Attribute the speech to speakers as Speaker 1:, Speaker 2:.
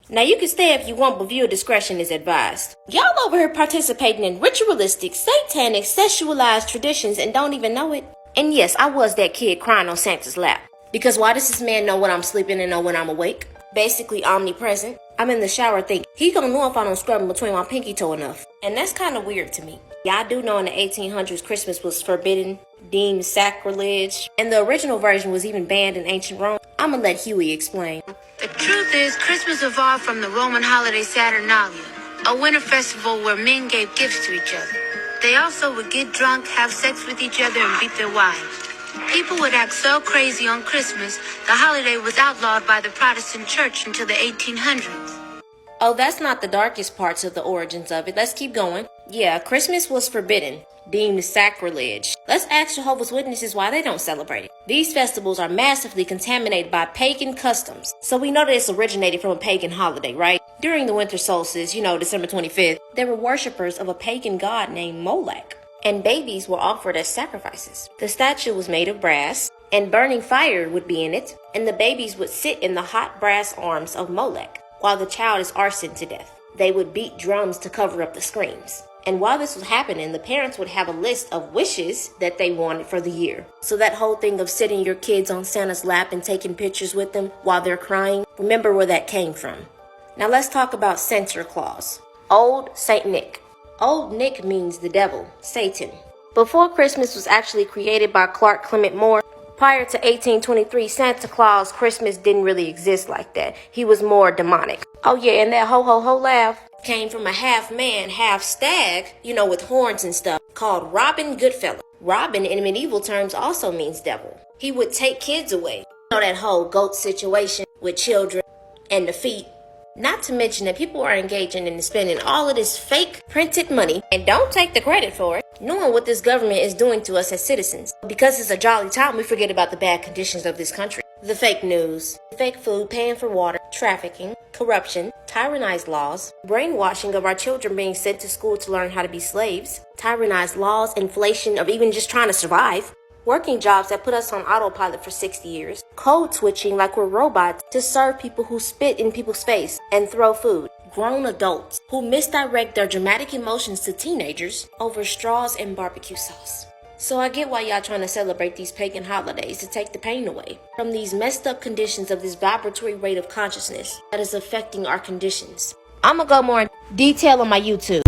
Speaker 1: Now you can stay if you want, but viewer discretion is advised. Y'all over here participating in ritualistic, satanic, sexualized traditions and don't even know it. And yes, I was that kid crying on Santa's lap. Because why does this man know when I'm sleeping and know when I'm awake? Basically omnipresent. I'm in the shower thinking, he gonna know if I don't scrub him between my pinky toe enough. And that's kind of weird to me. Y'all do know in the 1800s Christmas was forbidden, deemed sacrilege, and the original version was even banned in ancient Rome. I'ma let Huey explain.
Speaker 2: The truth is, Christmas evolved from the Roman holiday Saturnalia, a winter festival where men gave gifts to each other. They also would get drunk, have sex with each other, and beat their wives. People would act so crazy on Christmas, the holiday was outlawed by the Protestant church until the 1800s.
Speaker 1: Oh, that's not the darkest parts of the origins of it. Let's keep going. Yeah, Christmas was forbidden, deemed sacrilege. Let's ask Jehovah's Witnesses why they don't celebrate it. These festivals are massively contaminated by pagan customs. So we know that it's originated from a pagan holiday, right? During the winter solstice, December 25th, there were worshippers of a pagan god named Molech. And babies were offered as sacrifices. The statue was made of brass, and burning fire would be in it, and the babies would sit in the hot brass arms of Molech, while the child is arsoned to death. They would beat drums to cover up the screams. And while this was happening, the parents would have a list of wishes that they wanted for the year. So that whole thing of sitting your kids on Santa's lap and taking pictures with them while they're crying, remember where that came from. Now let's talk about Santa Claus. Old Saint Nick. Old Nick means the devil, Satan. Before Christmas was actually created by Clark Clement Moore, prior to 1823, Santa Claus Christmas didn't really exist like that. He was more demonic. Oh yeah, and that ho ho ho laugh came from a half man, half stag, with horns and stuff, called Robin Goodfellow. Robin in medieval terms also means devil. He would take kids away. That whole goat situation with children and the feet. Not to mention that people are engaging in spending all of this fake printed money and don't take the credit for it, knowing what this government is doing to us as citizens. Because it's a jolly time, we forget about the bad conditions of this country. The fake news, fake food, paying for water, trafficking, corruption, tyrannized laws, brainwashing of our children being sent to school to learn how to be slaves, tyrannized laws, inflation of even just trying to survive, working jobs that put us on autopilot for 60 years, code switching like we're robots to serve people who spit in people's face and throw food, grown adults who misdirect their dramatic emotions to teenagers over straws and barbecue sauce. So I get why y'all trying to celebrate these pagan holidays to take the pain away from these messed up conditions of this vibratory rate of consciousness that is affecting our conditions. I'ma go more in detail on my YouTube.